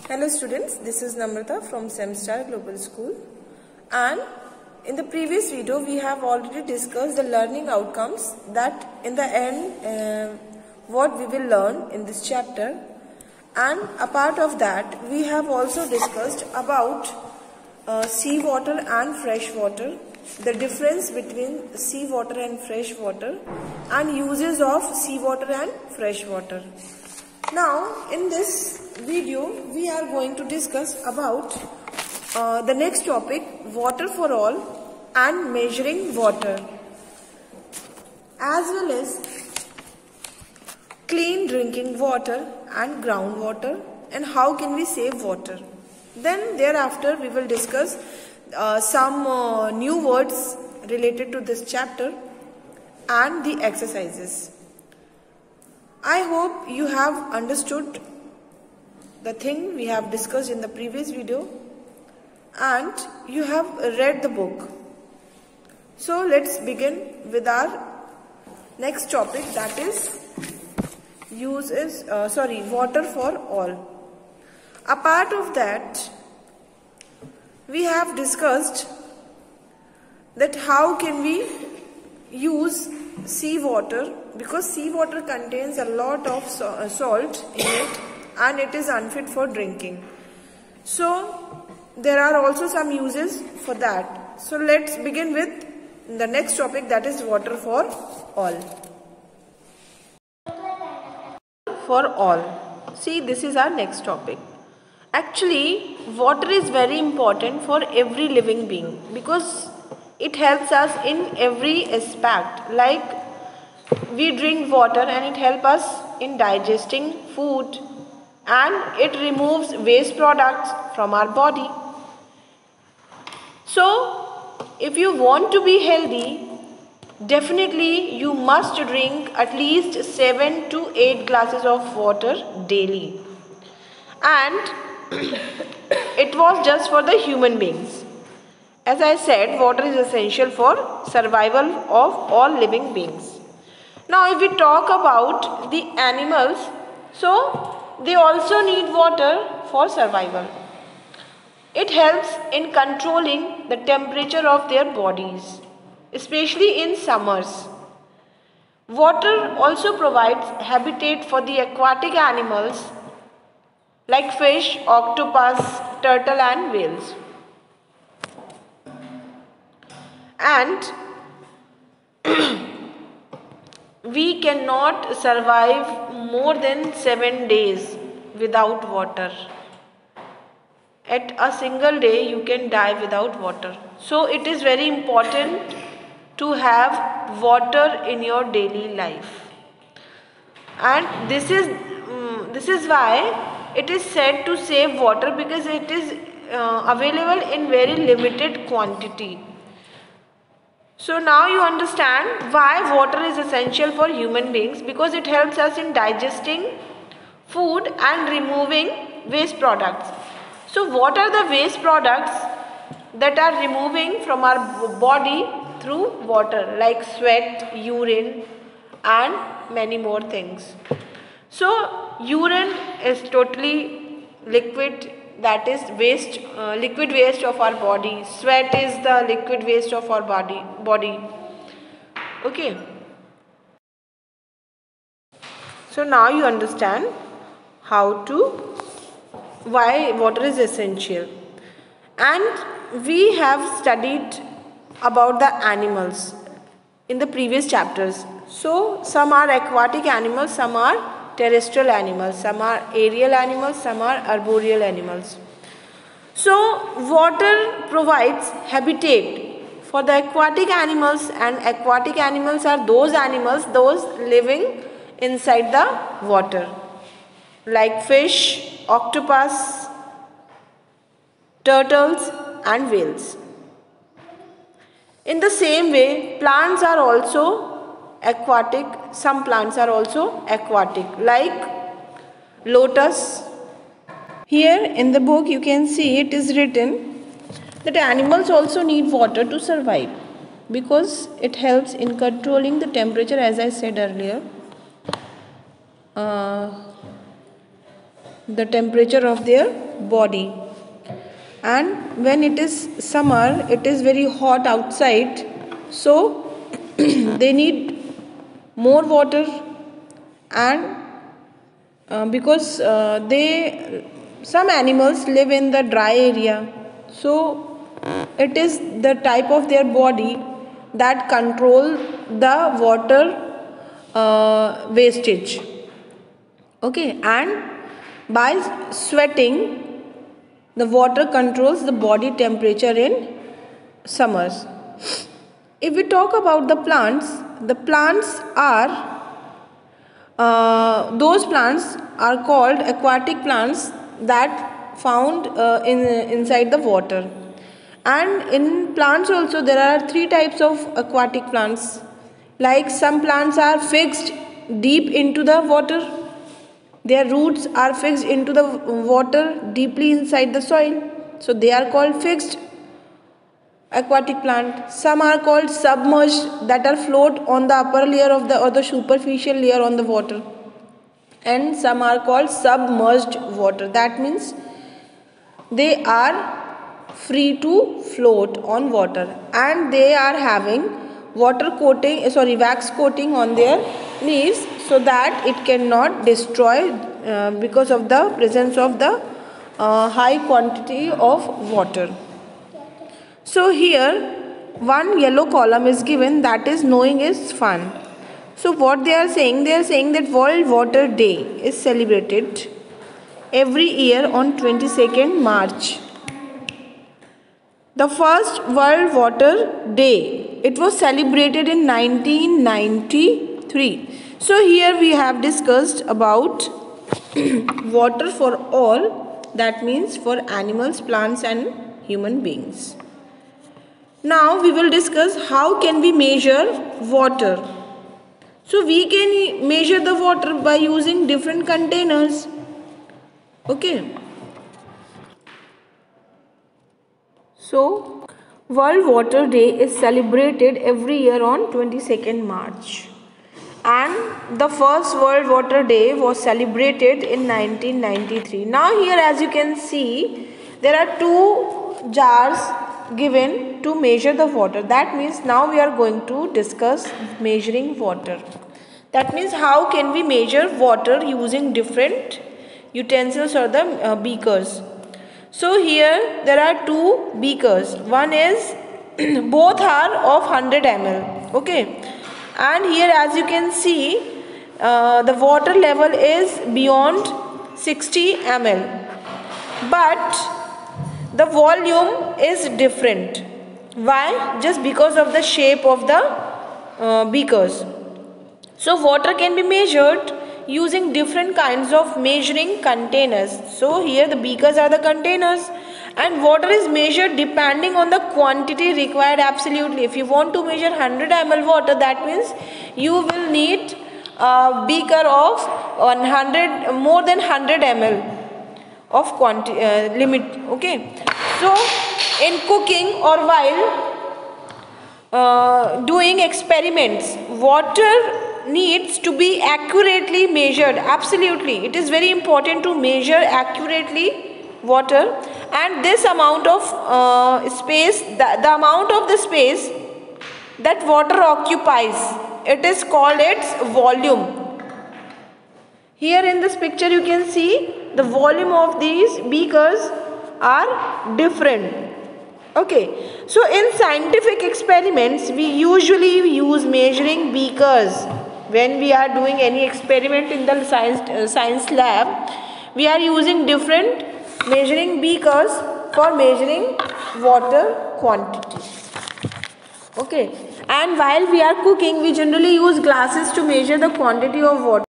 Hello students, this is Namrata from SEMStar Global School, and in the previous video we have already discussed the learning outcomes, that in the end what we will learn in this chapter, and a part of that we have also discussed about sea water and fresh water, the difference between sea water and fresh water, and uses of sea water and fresh water. Now in this video we are going to discuss about the next topic, water for all and measuring water, as well as clean drinking water and groundwater, and how can we save water. Then thereafter we will discuss some new words related to this chapter and the exercises. I hope you have understood the thing we have discussed in the previous video and you have read the book. So let's begin with our next topic, that is water for all. A part of that we have discussed that how can we use sea water, because sea water contains a lot of salt in it and it is unfit for drinking. So there are also some uses for that. So let's begin with the next topic, that is water for all. For all. See, this is our next topic. Actually, water is very important for every living being because it helps us in every aspect. Like we drink water and it helps us in digesting food, and it removes waste products from our body. So if you want to be healthy, definitely you must drink at least 7 to 8 glasses of water daily. And it was just for the human beings. As I said, water is essential for survival of all living beings. Now if we talk about the animals, so they also need water for survival. It helps in controlling the temperature of their bodies, especially in summers. Water also provides habitat for the aquatic animals like fish, octopus, turtle and whales. And we cannot survive more than 7 days without water. At a single day you can die without water. So it is very important to have water in your daily life. And this is why it is said to save water, because it is available in very limited quantity. So now you understand why water is essential for human beings, because it helps us in digesting food and removing waste products. So what are the waste products that are removing from our body through water, like sweat, urine and many more things. So urine is totally liquid, that is waste, liquid waste of our body. Sweat is the liquid waste of our body. Okay. So now you understand why water is essential. And we have studied about the animals in the previous chapters. So some are aquatic animals, some are terrestrial animals, some are aerial animals, some are arboreal animals. So water provides habitat for the aquatic animals, and aquatic animals are those animals living inside the water, like fish, octopus, turtles and whales. In the same way, plants are also aquatic. Some plants are also aquatic, like lotus. Here in the book you can see it is written that animals also need water to survive, because it helps in controlling the temperature, as I said earlier. the temperature of their body. And when it is summer, it is very hot outside, so they need more water. And because some animals live in the dry area, so it is the type of their body that control the water wastage. Okay, and by sweating, the water controls the body temperature in summers. If we talk about the plants are those plants are called aquatic plants that found inside the water. And in plants also there are three types of aquatic plants. Like some plants are fixed deep into the water. Their roots are fixed into the water deeply inside the soil. So they are called fixed aquatic plant. Some are called submerged, that are float on the upper layer of the or the superficial layer on the water. And some are called submerged water. That means they are free to float on water, and they are having wax coating on their leaves, so that it cannot destroy because of the presence of the high quantity of water. So here one yellow column is given, that is knowing is fun. So what they are saying that World Water Day is celebrated every year on 22nd March. The first World Water Day, it was celebrated in 1993. So here we have discussed about water for all, that means for animals, plants and human beings. Now we will discuss how can we measure water. So we can measure the water by using different containers. Okay. So World Water Day is celebrated every year on 22nd March. And the first World Water Day was celebrated in 1993. Now here, as you can see, there are two jars given to measure the water. That means now we are going to discuss measuring water. That means how can we measure water using different utensils or the beakers. So here there are two beakers. One is both are of 100 ml. Okay. And here, as you can see, the water level is beyond 60 ml. But the volume is different. Why? Just because of the shape of the beakers. So water can be measured using different kinds of measuring containers. So here the beakers are the containers, and water is measured depending on the quantity required. Absolutely. If you want to measure 100 ml water, that means you will need a beaker of more than 100 ml of limit. Okay. So in cooking or while doing experiments, water needs to be accurately measured. Absolutely, it is very important to measure accurately water, and this amount of space, the amount of the space that water occupies, it is called its volume. Here in this picture you can see the volume of these beakers are different. Okay, so in scientific experiments we usually use measuring beakers. When we are doing any experiment in the science lab, we are using different measuring beakers for measuring water quantity. Okay, and while we are cooking, we generally use glasses to measure the quantity of water.